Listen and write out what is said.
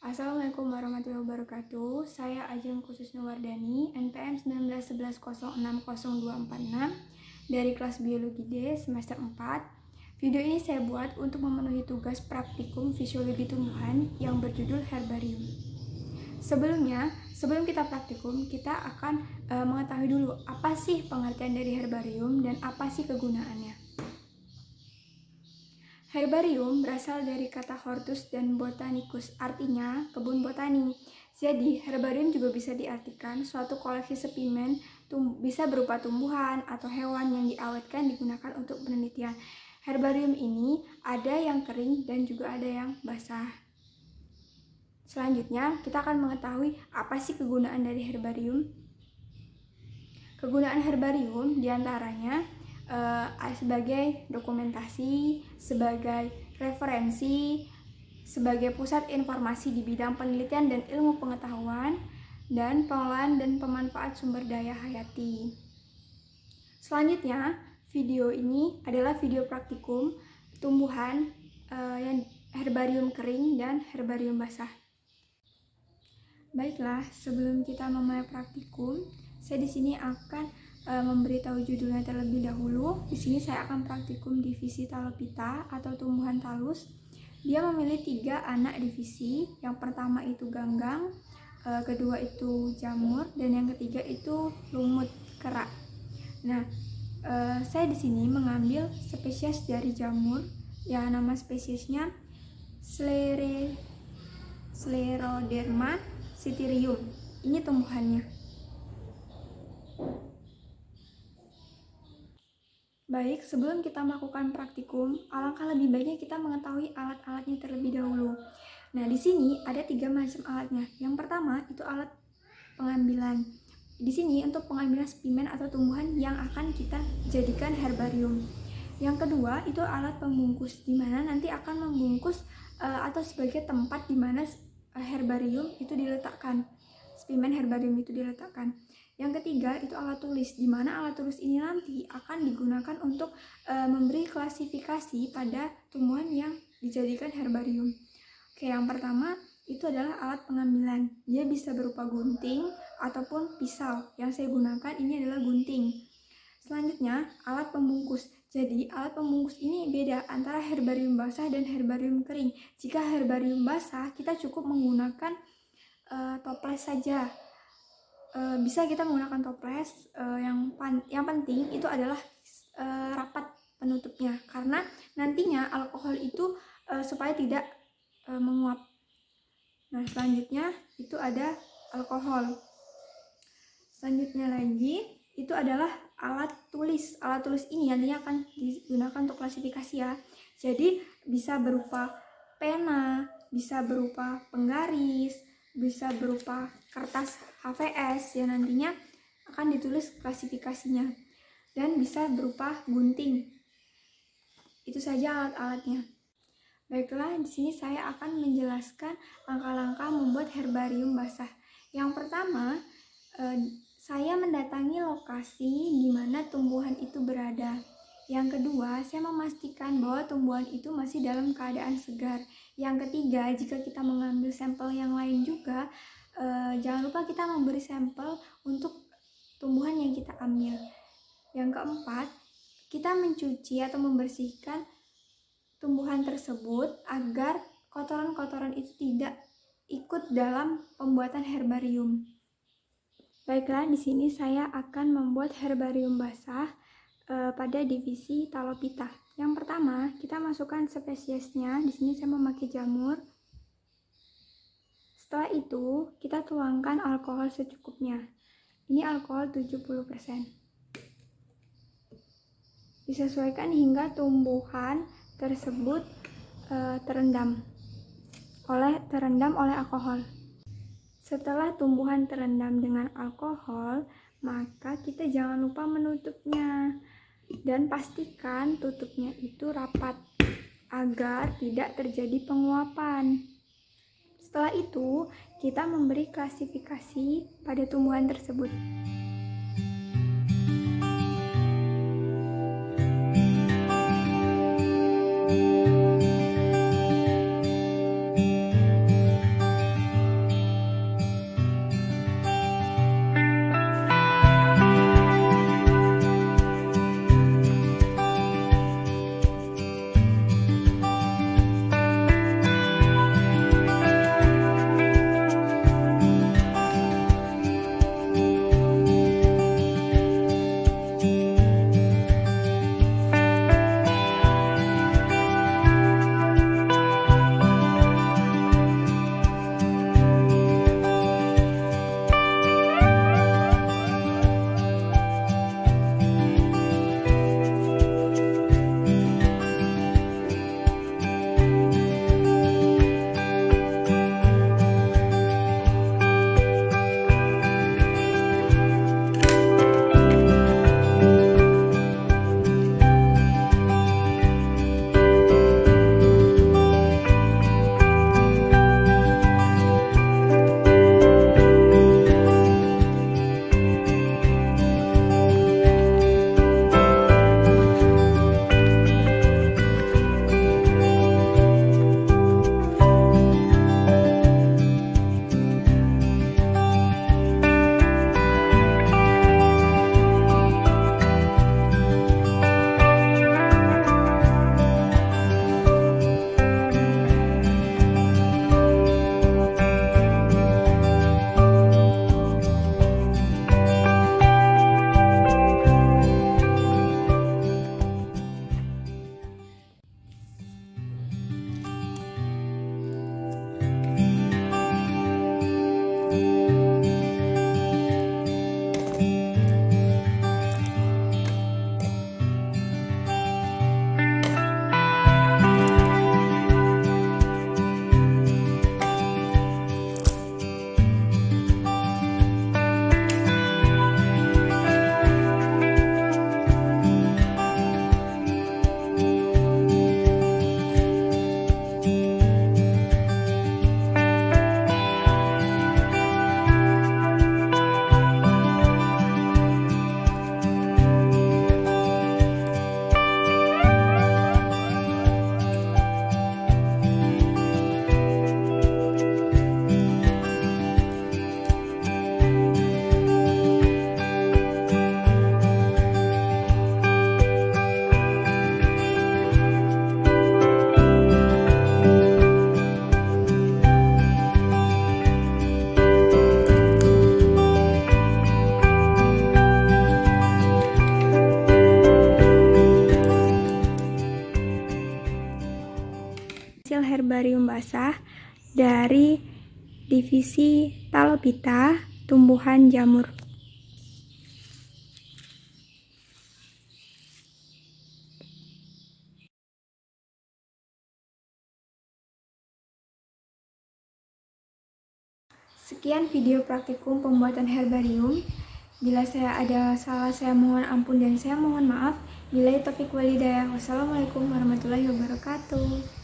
Assalamualaikum warahmatullahi wabarakatuh. Saya Ajeng Khusus Nuwardani, NPM 1911060246 dari kelas Biologi D semester 4. Video ini saya buat untuk memenuhi tugas praktikum fisiologi tumbuhan yang berjudul herbarium. Sebelum kita praktikum, kita akan mengetahui dulu apa sih pengertian dari herbarium dan apa sih kegunaannya. Herbarium berasal dari kata hortus dan botanicus, artinya kebun botani. Jadi, herbarium juga bisa diartikan suatu koleksi spesimen, bisa berupa tumbuhan atau hewan yang diawetkan digunakan untuk penelitian. Herbarium ini ada yang kering dan juga ada yang basah. Selanjutnya, kita akan mengetahui apa sih kegunaan dari herbarium. Kegunaan herbarium diantaranya sebagai dokumentasi, sebagai referensi, sebagai pusat informasi di bidang penelitian dan ilmu pengetahuan, dan pengelolaan dan pemanfaat sumber daya hayati. Selanjutnya, video ini adalah video praktikum tumbuhan yang herbarium kering dan herbarium basah. Baiklah, sebelum kita memulai praktikum, saya di sini akan memberitahu judulnya terlebih dahulu. Di sini saya akan praktikum divisi Talopita atau tumbuhan talus. Dia memiliki 3 anak divisi. Yang pertama itu ganggang, kedua itu jamur, dan yang ketiga itu lumut kera. Nah, saya di sini mengambil spesies dari jamur. Ya, nama spesiesnya Scleroderma citrium. Ini tumbuhannya. Baik, sebelum kita melakukan praktikum, alangkah lebih baiknya kita mengetahui alat-alatnya terlebih dahulu. Nah, di sini ada 3 macam alatnya. Yang pertama itu alat pengambilan. Di sini untuk pengambilan spesimen atau tumbuhan yang akan kita jadikan herbarium. Yang kedua itu alat pembungkus, di mana nanti akan membungkus atau sebagai tempat di mana herbarium itu diletakkan. Spesimen herbarium itu diletakkan. Yang ketiga itu alat tulis, di mana alat tulis ini nanti akan digunakan untuk memberi klasifikasi pada tumbuhan yang dijadikan herbarium. Oke, yang pertama itu adalah alat pengambilan. Dia bisa berupa gunting ataupun pisau. Yang saya gunakan ini adalah gunting. Selanjutnya, alat pembungkus. Jadi, alat pembungkus ini beda antara herbarium basah dan herbarium kering. Jika herbarium basah, kita cukup menggunakan toples saja. Bisa kita menggunakan toples, yang penting itu adalah rapat penutupnya, karena nantinya alkohol itu supaya tidak menguap. Nah, selanjutnya itu ada alkohol. Selanjutnya lagi itu adalah alat tulis. Alat tulis ini nantinya akan digunakan untuk klasifikasi ya. Jadi bisa berupa pena, bisa berupa penggaris, bisa berupa kertas HVS yang nantinya akan ditulis klasifikasinya, dan bisa berupa gunting. Itu saja alat-alatnya. Baiklah, di sini saya akan menjelaskan langkah-langkah membuat herbarium basah. Yang pertama, saya mendatangi lokasi di mana tumbuhan itu berada. Yang kedua, saya memastikan bahwa tumbuhan itu masih dalam keadaan segar. Yang ketiga, jika kita mengambil sampel yang lain juga, jangan lupa kita memberi sampel untuk tumbuhan yang kita ambil. Yang keempat, kita mencuci atau membersihkan tumbuhan tersebut agar kotoran-kotoran itu tidak ikut dalam pembuatan herbarium. Baiklah, di sini saya akan membuat herbarium basah pada divisi Talopita. Yang pertama, kita masukkan spesiesnya. Di sini saya memakai jamur. Setelah itu, kita tuangkan alkohol secukupnya. Ini alkohol 70%. Disesuaikan hingga tumbuhan tersebut terendam oleh alkohol. Setelah tumbuhan terendam dengan alkohol, maka kita jangan lupa menutupnya. Dan pastikan tutupnya itu rapat agar tidak terjadi penguapan. Setelah itu, kita memberi klasifikasi pada tumbuhan tersebut. dari divisi Talopita, tumbuhan jamur. Sekian video praktikum pembuatan herbarium. Bila saya ada salah, saya mohon ampun dan saya mohon maaf. Billahi taufiq walhidayah. Wassalamualaikum warahmatullahi wabarakatuh.